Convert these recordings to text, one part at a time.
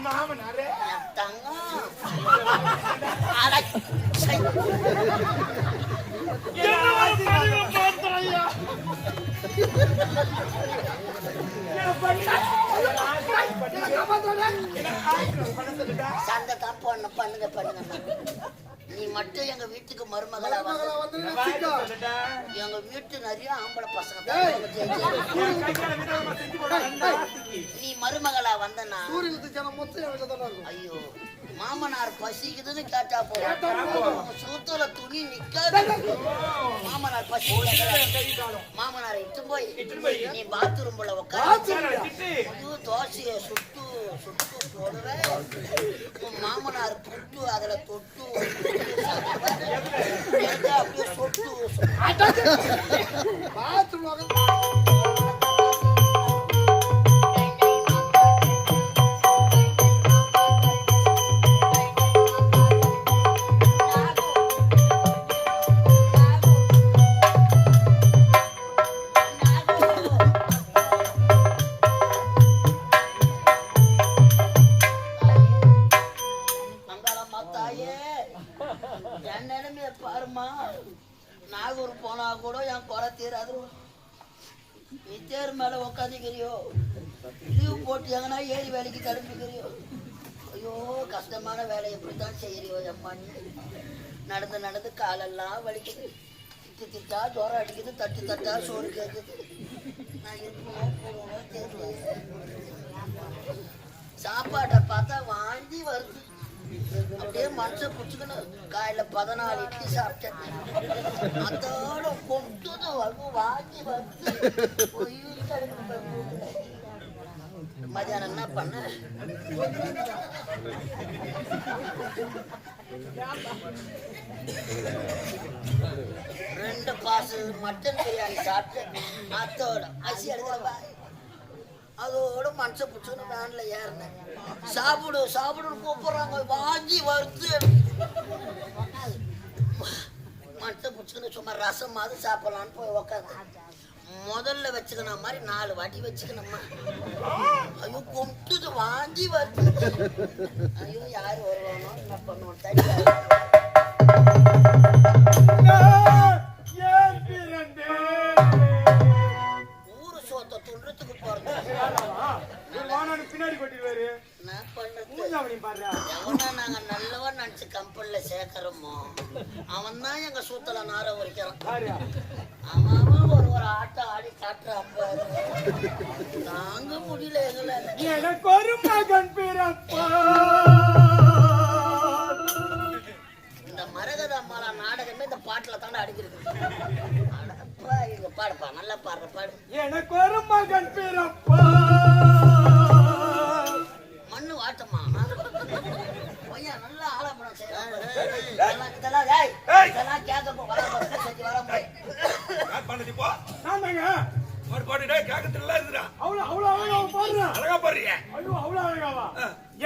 மாமனாரே தங்கம் சந்ததான் பொண்ணு பண்ணுங்க பண்ணுங்க. நீ மட்டும் எங்க வீட்டுக்கு மருமகளா வந்து எங்க வீட்டு நிறைய ஆம்பளை பசங்க நீ மருமகளா வந்தனா ஐயோ மாமனார் பசிக்குதுன்னு கேட்டா போதும் சூத்துல துணி நிக்காது. மாமனார் பசி மாமனாரை இட்டு போய் நீ பாத்ரூம்ல உட்காந்து தோசைய சுட்டு சுட்டு போடுவேன். மாமனார் புட்டு அதுல தொட்டு அப்படியே சொட்டு பாருமா. நாகூர் போனா கூட என் குறை தீராது. நீ தேர் மேல உக்காந்துக்கிறியோ லீவ் போட்டு எங்கன்னா ஏறி வேலைக்கு கிளம்பிக்கிறியோ. ஐயோ கஷ்டமான வேலை எப்படித்தான் செய்யறியோ அம்மா. நீ நடந்து நடந்து காலெல்லாம் வலிக்குது. திட்டு திட்டா ஜோரம் அடிக்குது. தட்டு தட்டா சோறு கேட்குது. நான் இருக்கணும் போகணும் தெரியல. சாப்பாட்டை பார்த்தா வாங்கி வருது. அப்படியே மனசை புடிச்சுக்கணும். காலையில 14 இட்லி சாப்பிட்டேன். அதோட கொண்டுது வாங்கி வந்து மதியானம் என்ன பண்ண ரெண்டு பாசு மட்டன் பிரியாணி சாப்பிட்டேன். அதோட அசி எடுக்கிற அதோட மனசை புடிச்சுக்கணும். வேன்ல ஏறினேன். சாப்பிடு சாப்பிடுன்னு கூப்பிடுறாங்க. வாங்கி வறுத்து மனசை புடிச்சுக்கணும். சும்மா ரசம் மாதிரி சாப்பிடலான்னு போய் உக்காந்து முதல்ல வச்சுக்கணும் மாதிரி 4 வாட்டி வச்சுக்கணும்மா. ஐயோ கொண்டுது வாங்கி வறுத்து. ஐயோ யாரு வருவானோ என்ன பண்ணுவோம். ஊரு சோத்த துன்றதுக்கு போறது பின்னாடி கொட்டிடுவாரு. நாங்க நல்லவன் நினைச்சு கம்பெனில சேர்க்கிறோமோ அவன் தான் எங்க சூத்தல நார உரிக்கிறான். அவன் ஒரு ஆட்டம் ஆடி காட்டுறான். நாங்க முடியல எங்களை. எனக்கு ஒரு மகன் பிறப்பா. இந்த மரகத அம்மாளா நாடகமே இந்த பாட்டுல தாண்ட அடிக்கிறது. பாடுப்பா நல்லா பாடுற பாடு. எனக்கு ஒரு மகன் பிறப்பா. மண்ணு வாட்டமா பையன் நல்லா ஆலம்பரம் செய்யலாம். கேட்க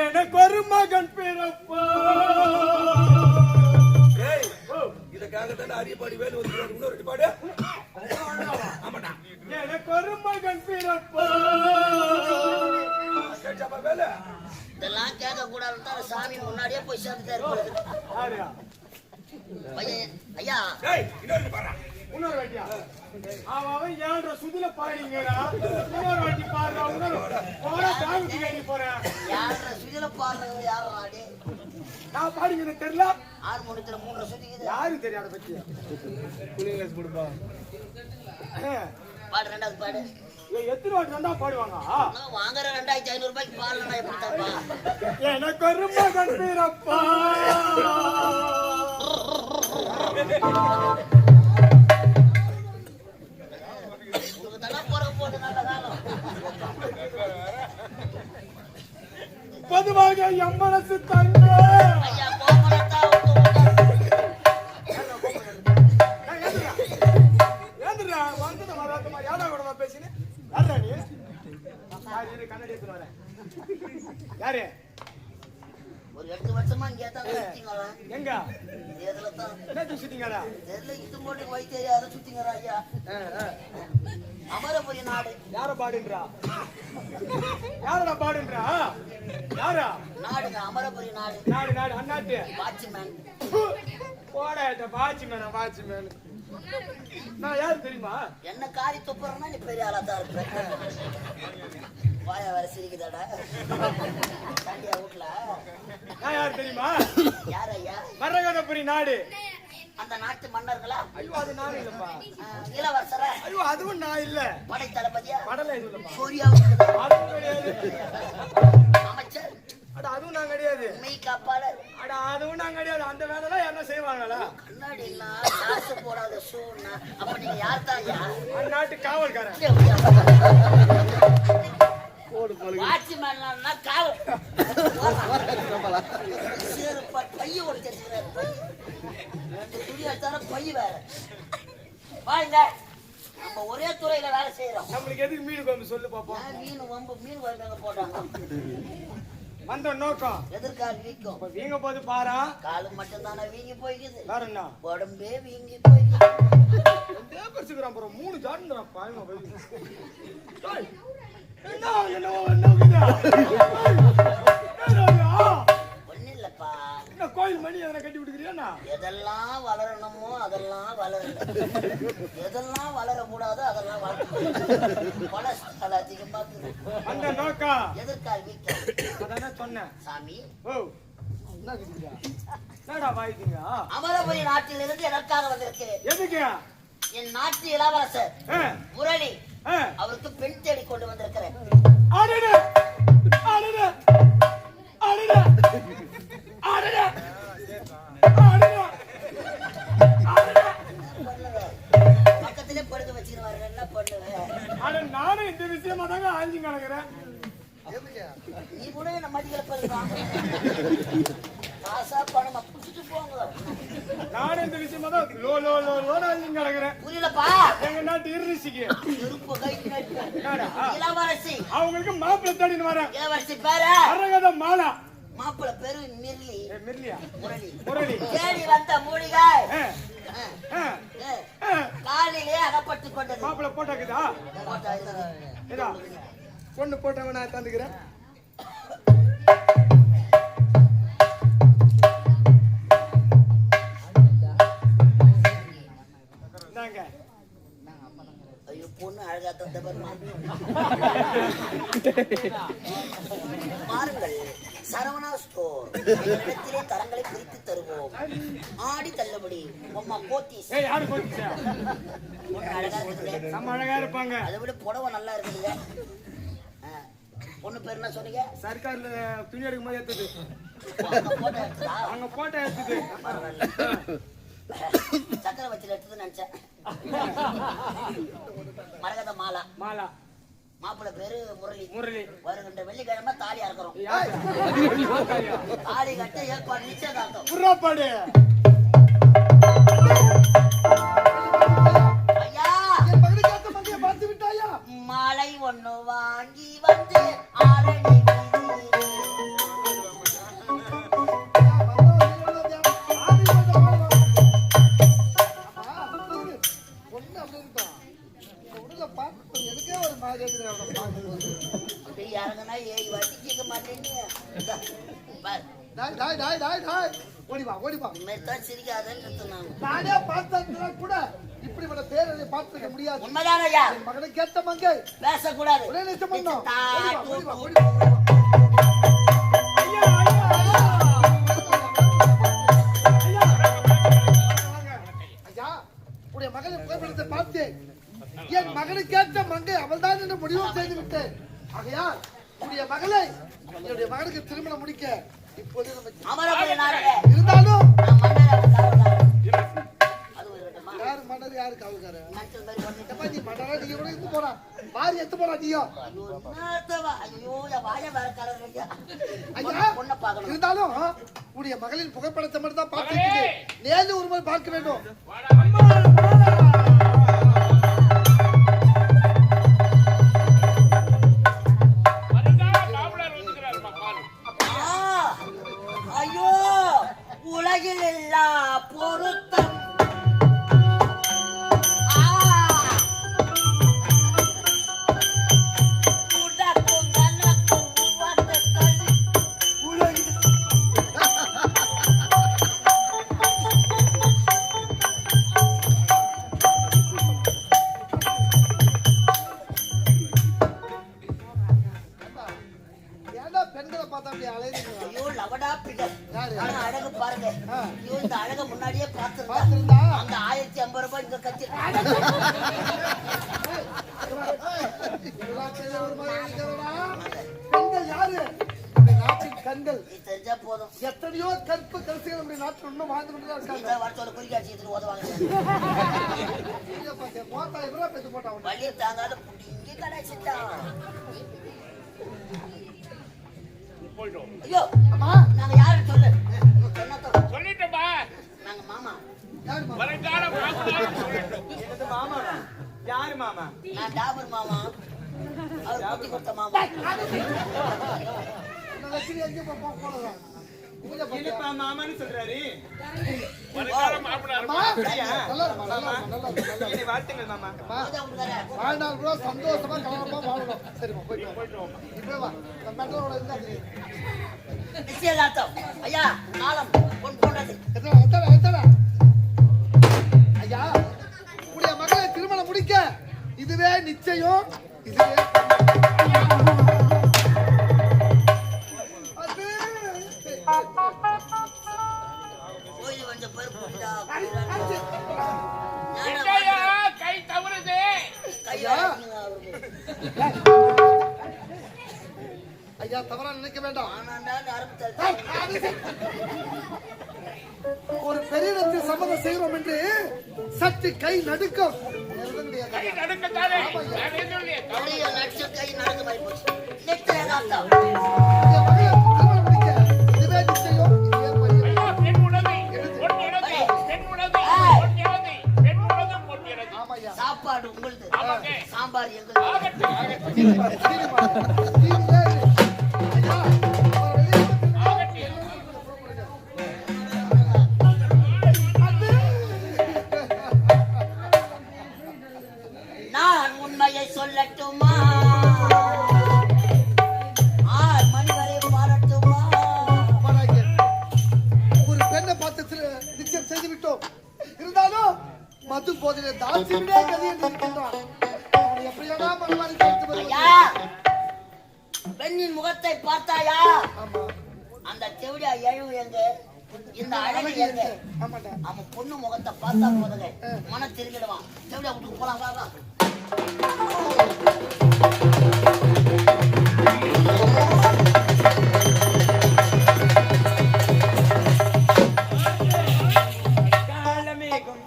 எனக்கு ஒரு மகன் பிறப்பா. இதுக்காகத்தான் அரியப்பாடி வேலு இன்னொரு பாடு. எனக்கு ஒரு மகன் பிறப்பா. இதெல்லாம் கேட்க கூடாது. சாமி முன்னாடியே போய் சேர்ந்துட்டாரு. ஐயா இன்னொரு வாட்டியா அவன் 7 சுதில பாடுறீங்கடா. இன்னொரு வாட்டி பாடுறா. போறேன் 7 சுதில பாடுறது யாரும் ஆடி நான் பாடுங்க தெரியல. 6 மணித்துல 3 சுதிக்குது. யாரும் தெரியாத பத்தி கொடுப்பா பாடு. 2வது பாடு. எத்தனை வாட்டி ரெண்டா பாடுவாங்க? வாங்குற 2500 ரூபாய்க்கு பாடலாம். எப்படி தாப்பா எனக்கு ஒரு மகன் பிறப்பா. உங்களுக்கு தானே பிறக்க போது நல்ல காலம். பொதுவாக என் மனசு தங்க ஐயா கோமலத்தா ஏந்துடா வந்து மராத்தமா யாரா கூட பேசினே. யாரா நீ? யாரு கண்ணாடி எடுத்து வரேன். யாரு ஒரு 8 வருஷமா இங்கே தான் சுத்திங்களா? எங்க இதுல தான் என்ன சுத்திங்களா? தெரியல, இது போட்டு போய் தெரியாத சுத்திங்களா ஐயா. அமரபுரி நாடு. யார பாடுன்றா? யாரடா பாடுன்றா? யாரா? நாடுங்க, அமரபுரி நாடு. நாடு நாடு அண்ணாட்டு வாட்ச்மேன். போடாட்ட வாட்ச்மேன். நான் யாரு தெரியுமா? என்ன காரி துப்புறன்னா நீ பெரிய ஆளா தான் இருப்ப. வாய வர சிரிக்குதாடா தண்டியா வீட்டுல. நான் யாரு தெரியுமா? யார் ஐயா? மரகதபுரி நாடு. அந்த நாட்டு மன்னர்களா? ஐயோ அது நான் இல்லப்பா. இளவரசரா? ஐயோ அதுவும் நான் இல்ல. படை தளபதியா? படல இது இல்லப்பா. சூர்யாவுக்கு அதுவும் கிடையாது. அமைச்சர்? அட அதுவும் நான் கிடையாது. மெய் காப்பாளர்? அட அதுவும் நான் கிடையாது. அந்த வேலைலாம் யாரா செய்வாங்களா? கண்ணாடி இல்ல, காசு போடாத ஷூன்னா. அப்ப நீங்க யார் தான் ஐயா? அந்நாட்டு காவல்காரன். வாட்ச்மேன்னா காவல். பைய ஒரு தெரிஞ்சுக்கிறாரு. துணி எடுத்தாலும் பைய வேற. வாங்க, நம்ம ஒரே துறையில வேலை செய்யறோம். நம்மளுக்கு எதுக்கு மீன் குழம்பு சொல்லு பாப்போம். மீன் வம்பு மீன் குழம்பு போட்டாங்க. வந்த நோக்கம் எதிர்கால் வீக்கும். வீங்க போது பாரா. காலு மட்டும் தானே வீங்கி போய்க்குது. வேற என்ன? உடம்பே வீங்கி போய்க்குது. பெருசுக்குறான் அப்புறம் 3 ஜாடுறான் பாயமா போய். ஒண்ணு இல்லப்பா. என்ன கோயில் மணி எதனா கட்டி விட்டுக்கிறியா? எதெல்லாம் வளரணுமோ அதெல்லாம் வளரல. எதெல்லாம் வளரக்கூடாதோ அதெல்லாம் வளர்க்கணும். கொலஸ்ட்ரால் அதிகமா அந்த நோக்கம் எதிர்கால் வீக்கம். அதானே சொன்னேன் சாமி. ஓ என்னடா வாய்க்குங்க? அமரபுரி நாட்டிலிருந்து எதற்காக வந்திருக்கு? எதுக்கு? என் நாட்டு இளவரசர் முரளி அவருக்கு பெண் தேடி கொண்டு வந்திருக்கிறேன். பக்கத்திலே படுக்க வச்சுருவாரு. என்ன பண்ணுவேன்? நானும் இந்த விஷயமா தாங்க ஆஞ்சி கிடக்குறேன். நீ கூட என்ன மதிக்கல பண்ணுவாங்க. காசா பணமா புடிச்சிட்டு போங்க. நானும் இந்த விஷயமா தான் லோ லோ லோ லோட ஆஞ்சி கிடக்குறேன். புரியலப்பா? எங்க நாட்டு இருந்துச்சுக்கு இளவரசி அவங்களுக்கு மாப்பிள்ளை தேடின்னு வரேன். இளவரசி பேரு மரகத மாலா. மாப்பிள்ளை பேரு மிர்லி. மிர்லியா? முரளி. முரளி. தேடி வந்த மூலிகாய் காலிலே அகப்பட்டு கொண்டது. மாப்பிள்ளை போட்டாக்குதா? இதா பொண்ணு போட்டவன் நான் தந்துக்கிறேன். ஐயோ பொண்ணு அழகா தந்த பாருங்கள், சரவணா ஸ்டோர் இடத்திலே தரங்களை பிரித்து தருவோம். ஆடி தள்ளுபடி. அம்மா போத்தீஸ். அழகா இருப்பாங்க. அதை விட புடவை நல்லா இருக்குதுங்க. பொண்ணு பேர் என்ன சொன்னீங்க? சர்க்கார்ல துணி எடுக்கும் போது எடுத்தது. அங்க போட்டோ எடுத்தது. சக்கரை வச்சு எடுத்தது நினைச்சேன். மரகத மாலா. மாலா. மாப்பிள்ளை பேரு முரளி. முரளி. வருகின்ற வெள்ளிக்கிழமை தாலி அறுக்கிறோம். தாலி கட்ட ஏற்பாடு நிச்சயதார்த்தம். புறாப்பாடு. ஐயா பார்த்து விட்டாயா? மாலை ஒண்ணு வாங்கி வந்து ஆரணி இறங்கினா 7 வாட்டி கேட்க மாட்டேன்னு மகனை கேட்ட மங்கை பேசக்கூடாது. உடைய மகனை புகைப்படத்தை பார்த்தேன். என் மகனை கேட்ட மங்கை அவள் தான் என்று முடிவு செய்து விட்டேன். ஆகையால் உடைய மகளை என்னுடைய மகனுக்கு திருமணம் முடிக்க இப்போது இருந்தாலும் யாரு மன்னர் யாரு காவல்காரர்? நீ மன்னரா நீ கூட இருந்து போறா மாறி எத்து போறா நீயோ? இருந்தாலும் உடைய மகளின் புகைப்படத்தை மட்டும் தான் பார்த்து நேரில் ஒரு முறை பார்க்க வேண்டும். இப்படி அலையுறீங்க? ஐயோ லவடா பிகர். யாரு? ஆனா அழகு பாருங்க. ஐயோ இந்த அழக முன்னாடியே பார்த்திருந்தா? பாத்துருந்தா அந்த 1050 ரூபாய் இங்க கட்சி. ஒரு மாதிரி இருக்கிறவனா? பெண்கள் யாரு? இந்த நாட்டின் கண்கள். நீ தெரிஞ்சா போதும். எத்தனையோ கற்பு கரிசிகள் நம்முடைய நாட்டில் இன்னும் வாழ்ந்து கொண்டுதான் இருக்காங்க. இந்த வருஷத்தோட குறிக்காட்சி எடுத்துட்டு ஓதுவாங்க. ஐயா, பாத்தியா, மோத்தா எவ்வளவு பேத்து போட்டான் அவன். வழியை தாங்காத புடிங்கி கடாய்ச்சிட்டா. ஐயோ அம்மா, நாங்க யாரு சொல்லு. சொன்னதோ சொல்லிட்டப்பா. நாங்க மாமா. யாரும்மா? வருங்கால என்னது மாமா? யாரு மாமா? நான் டாபர் மாமா. அவர் குத்தி கொடுத்த மாமா. என்ன வச்சுட்டு எங்கேயும் போகலாம். பூஜை பண்ணியா? என்னப்பா மாமான்னு சொல்றாரு? வருங்கால மாப்பிள்ளாரு. அம்மா, நல்லா இருமா, நல்லா இருமா, நல்லா இருமா, நல்லா இருமா. என்னை வாழ்த்துங்கள் மாமா. அம்மா, பூஜை கொடுத்தாரு. வாழ்நாள் கூட சந்தோஷமா கலகலப்பா வாழணும். சரிம்மா, போயிட்டு வா. இப்பவே வா. நம்ம மெட்ரோட இருந்தா நிச்சயதார்த்தம். ஐயா காலம் பொன் போன்றது. எத்தனை ஐயா, உடைய மகளை திருமணம் முடிக்க இதுவே நிச்சயம். இதுவே கோயில் கொஞ்சம் பேர் கூப்பிட்டா என்னய்யா, கை தவறுது. கையா ஐயா தவறா நினைக்க வேண்டாம். ஆனாண்டா ஆரம்பித்தாரு. ஒரு பெரியத்தை சம்மதம் செய்கிறோம் என்று சற்று கை நடுக்கம். கை நடுக்கத்தானே. நான் என்ன சொல்லியே? பெரிய நட்ச கை நடந்து போய் போச்சு. நிச்சயதார்த்தம். உடைய மகளை திருமணம் முடிக்க இதுவே நிச்சயம். இதுவே பரிகாரம். ஐயா, பெண் உணவு, பொன் இறதி. பெண் உணவு, பொன் இறதி. பெண் உணவு, பொன் இறதி. ஆமாய்யா. சாப்பாடு உங்களுது. ஆமாங்க. சாம்பார் எங்களுது. ஆகட்டும், ஆகட்டும். தீனிமா, தீனிமா. தீனிலே இரு. ஐயா, அவர் வெளியே ஆகட்டும். நான் உண்மையை சொல்லட்டுமா? 6 மணி வரை பாரட்டுமா? போனாங்க. ஒரு பெண்ணை பார்த்து நிச்சயம் செய்து விட்டோம். இருந்தாலும் மது போதிலே தாட்சியிலே கதி என்று இருக்கின்றான். அவனை எப்படியானா மனமாறி சேர்த்து வருவது. ஐயா பெண்ணின் முகத்தை பார்த்தாயா? ஆமா. அந்த செவிடியா எழுவு எங்க? இந்த அழகு எங்க? ஆமாண்டா. அவன் பொண்ணு முகத்தை பார்த்தா போதுங்க மன திரும்பிடுவான். செவிடியா வீட்டுக்கு போலாம் வா வா. காலமேகம்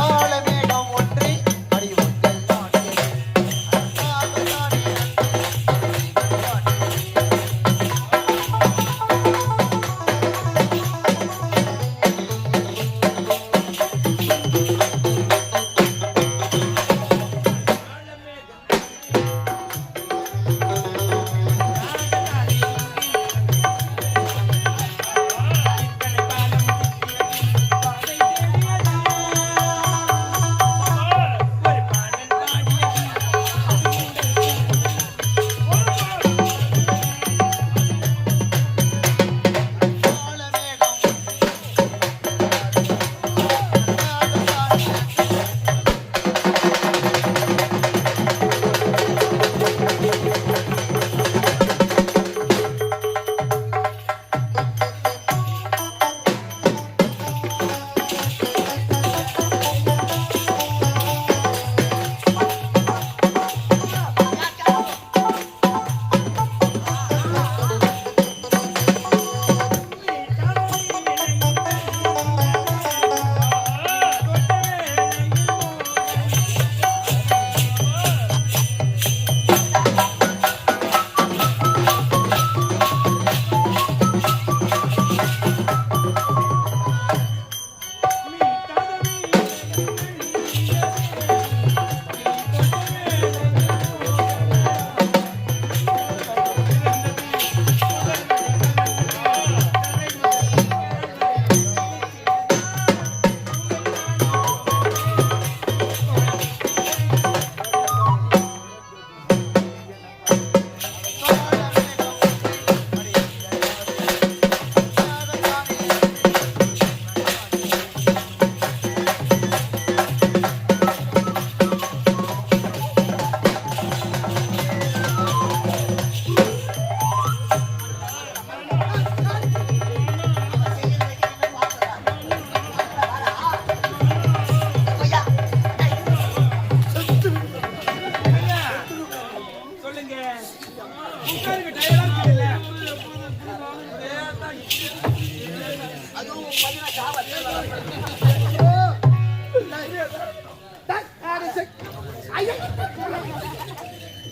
ஆலமேகம் ஒன்றை அறிவுங்கள் நாட்டியது. அண்ணாமலானே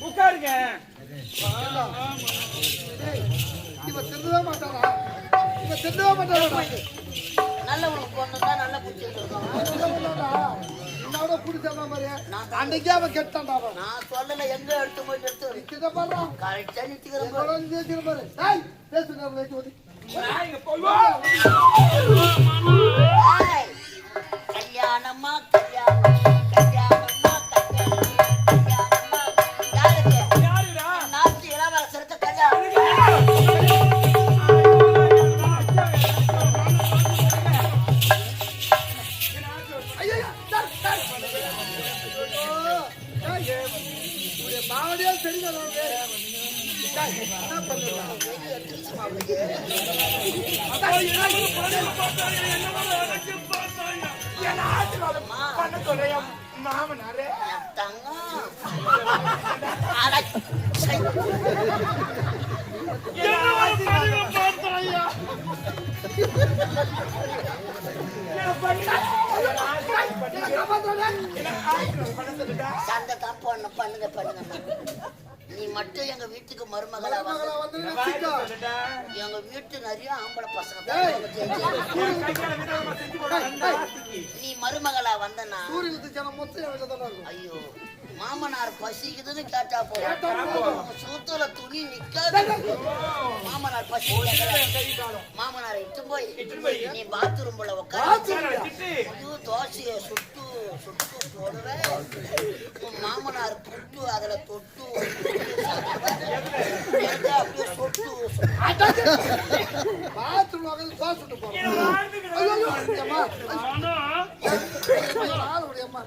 உட்காருங்க. இவன் திருந்தவே மாட்டானா? இவன் திருந்தவே மாட்டானா? நல்லவனுக்கு பொண்ணுதான் நல்ல புத்தி இருக்கணும். என்னோட பிடிச்சா மாதிரி அன்னைக்கே அவன் கெட்டான்டா அவன். நான் சொல்லல, எங்க எடுத்து போயிட்டு எடுத்து கிட்ட பாரு. கரெக்டா நிறுத்திக்கிறேன். எவ்வளவு பேசுற பாரு. டேய் பேசுங்க வெயிட் ஓடி. நான் இங்க போய் ஏய், கல்யாணமா கல்யாணம், கல்யாணமா கல்யாணம், கல்யாணமா யாருக்கு? யாருடா? நாட்டு இளவரசருக்கு கல்யாணம். ஐயா டேய் டேய். டேய் உடைய பாவடியா சரிங்க நான். டேய் என்ன பண்ணுடா? பண்ண சொல்றியா மாமனாரே? தங்கம். அட, சை. சண்டை தான் பண்ணுங்க நீ மட்டும் எங்க வீட்டுக்கு மருமகளா வந்து மகளா வந்து நிச்சிக்கோ. எங்க வீட்டு நிறைய ஆம்பளை பசங்க டேய். நீ மருமகளா வந்தனா சூரியனுக்கு ஜனம் மொத்தம் வெளில தான் இருக்கும். ஐயோ மாமனார் பசிக்குதுன்னு கேட்டா போதும் சூத்துல துணி நிக்காது. மாமனார் பசி மாமனாரை இட்டு போய் நீ பாத்ரூம்ல உட்காந்து ஐயோ தோசைய சுட்டு போடுவேன். உன் மாமனார் புட்டு அதுல தொட்டு அப்படியே சொட்டு பாத்ரூம்ல உட்கார்ந்து தோசை சுட்டு போறோம். ஐயோ அம்மா ஆளுடைய அம்மா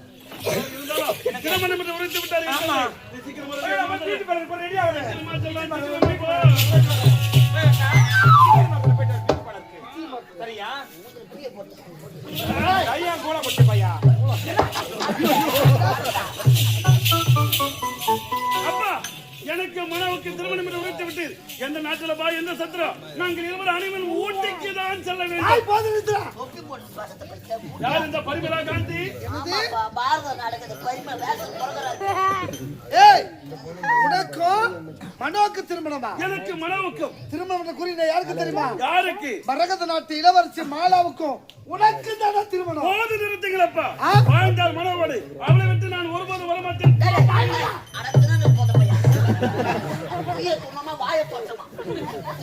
ஆமா. வீட்டு பக்கம் போய் ரெடி ஆகுது. சரியா? ஐயா கூட போட்டு பையா. அப்பா எனக்கு மனவுக்கு திருமணம் என்று உரைத்து விட்டு எந்த நாட்டில பா எந்த சத்திரம் நாங்கள் இருவர் அனைவரும் ஊட்டிக்கு தான் செல்ல வேண்டும். ஆய் போது நித்ரா. தொப்பி போட்டு பாசத்தை பத்தி யார் இந்த பரிமளா காந்தி? ஆமாப்பா, பாரத நாடகத்தை பரிமள வேஷம் பிறகுறாரு. ஏய் உனக்கும் மனோக்கு திருமணமா? எனக்கு மனவுக்கும் திருமணம் குறி யாருக்கு தெரியுமா? யாருக்கு? மரகத நாட்டு இளவரசி மாலாவுக்கும் உனக்கு தான திருமணம். போது நிறுத்துங்களப்பா. ஆ? வாழ்ந்தால் மனவோடு அவளை விட்டு நான் ஒருபோதும் வரமாட்டேன். அடக்குன்னு போத பையன் புளிய துண்ணமா வாய தோட்டமா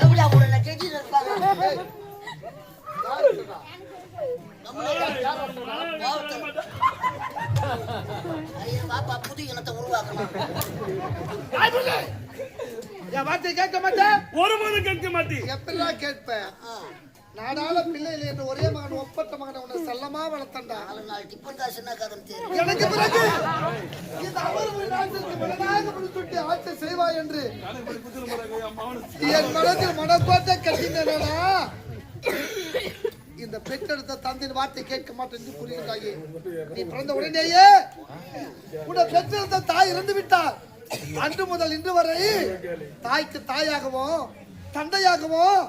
எப்படியா உடனே செஞ்சு இருப்பாங்க. பாப்பா புது இனத்தை உருவாக்கணும். என் வார்த்தை கேட்க மாட்டேன். ஒருபோதும் கேட்க மாட்டேன். எப்படிலாம் கேட்பேன்? நாடால பிள்ளை இல்லை என்ற ஒரே மகன் ஒப்பற்ற மகனை உன்னை செல்லமா வளர்த்தண்டா. 4 நாள் டிப்பன் காசுன்னா கதம் தெரியும். எனக்கு பிறகு இந்த அமர்வு நாட்டிற்கு மனதாக முடிச்சுட்டு ஆட்சி செய்வாய் என்று என் மனதில் மனக்கோட்டை கட்டினடா. இந்த பெற்றெடுத்த தந்தையின் வார்த்தை கேட்க மாட்டேன் என்று புரியுதாயே. நீ பிறந்த உடனேயே உன்னை பெற்றெடுத்த தாய் இறந்து விட்டார். அன்று முதல் இன்று வரை தாய்க்கு தாயாகவும் தந்தையாகவும்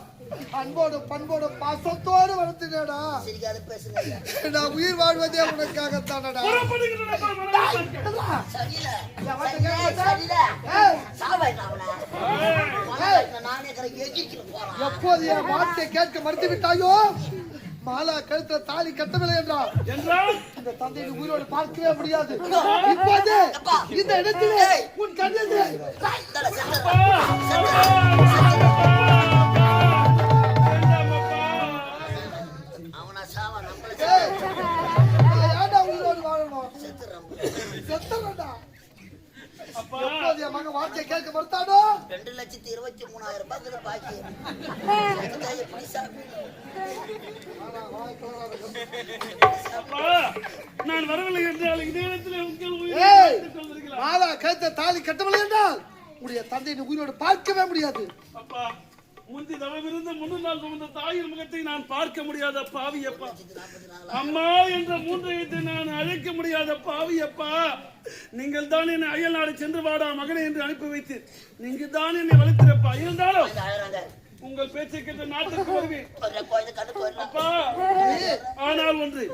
அன்போடு பண்போடு பாசத்தோடு வளர்த்தினடா. சிரிக்காத பேசுங்க. நான் உயிர் வாழ்வதே உனக்காகத்தானடா. சரியில்லை சரியில்லை. சரியில்லை ஏய், சாவாய் நாவல நானே எகிரிக்கிட்டு போறான். எப்போது என் வார்த்தை கேட்க மறுத்து விட்டாயோ மாலா கழுத்துல தாலி கட்டவில்லை என்றால் என்றால் இந்த தந்தையின் உயிரோடு பார்க்கவே முடியாது. இப்போது இந்த இடத்திலே உன் கண்ணெதிரே அவனா சாவா நம்மள ஏன்டா உயிரோடு வாழணும்? செத்துறான். செத்தவன்டா. எப்போது என் மகன் வார்த்தை கேட்க மறுத்தானோ 2,23,000 ரூபாய்க்கு பாக்கி எப்படி சாப்பிடு. அப்பா நான் வரவில்லை என்றால் இதே இடத்துல உங்கள் உயிரை ஏய், வைத்துக் கொள்வீர்களா? மாலா கழுத்துல தாலி கட்டவில்லை என்றால் உடைய தந்தையின் உயிரோடு பார்க்கவே முடியாது. அப்பா முந்தி தவமிருந்து 3 நாள் சுமந்த தாயின் முகத்தை நான் பார்க்க முடியாத பாவி அப்பா. அம்மா என்ற 3 எழுத்தை நான் அழைக்க முடியாத பாவி அப்பா. நீங்கள் தான் என்னை அயல் நாடு சென்று வாடா மகனே என்று அனுப்பி வைத்து நீங்கள் தான் என்னை வளர்த்திருப்பா. இருந்தாலும் உங்கள் பேச்சை கேட்டு நாட்டுக்கு வருவேன் ஒரு கோயில் கண்ணுக்கு வரலாம் அப்பா. ஆனால் ஒன்று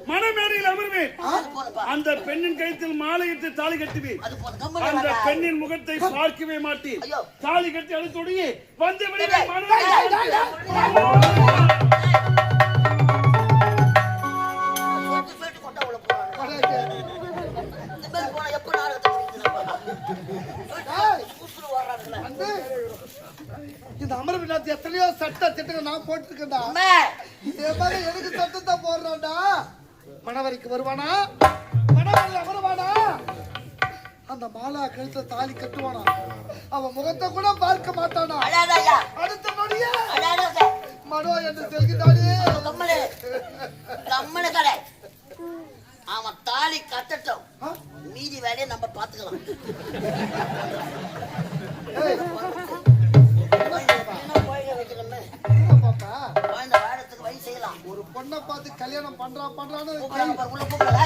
மணமேடையில் அமர்வேன். அது போலப்பா அந்த பெண்ணின் கழுத்தில் மாலையிட்டு தாலி கட்டுவேன். அது போல கம்மன் அந்த வேண்டாம். பெண்ணின் முகத்தை பார்க்கவே மாட்டேன். ஐயோ. தாலி கட்டி அடுத்தொடியே வந்து விடுவேன். டேய், சொல்லிட்டு கொண்டா உள்ள போறாங்க. இந்த மாதிரி போனா எப்ப நாடகத்தை முடிக்கிறப்பா? கூசுரு வர்றாங்கல்ல. வந்து இந்த அமரவிநாத் எத்தனையோ சட்ட திட்டங்கள் நான் போட்டிருக்கேன்டா. அம்மா, இதே மாதிரி எனக்கு சட்டத்தை போடுறான்டா. மணவரைக்கு வருவானா, மணவரையில் அமருவானா, அந்த மாலா கழுத்துல தாலி கட்டுவானா, அவன் முகத்தை கூட பார்க்க மாட்டானா. அழாதயா, அடுத்த நொடியே அழாத. மனோ என்று செல்கிறானே. கம்மனு, கம்மனு கடை. அவன் தாலி கட்டட்டும். ஆ? மீதி வேலையை நம்ம பாத்துக்கலாம். ஏய், என்ன கோயில வைக்கணுமே? என்ன பாப்பா, குழந்தை வாழறதுக்கு வழி செய்யலாம். ஒரு பொண்ணை பார்த்து கல்யாணம் பண்றான்னு கூப்பிடாம பாரு, உள்ள கூப்பிடல.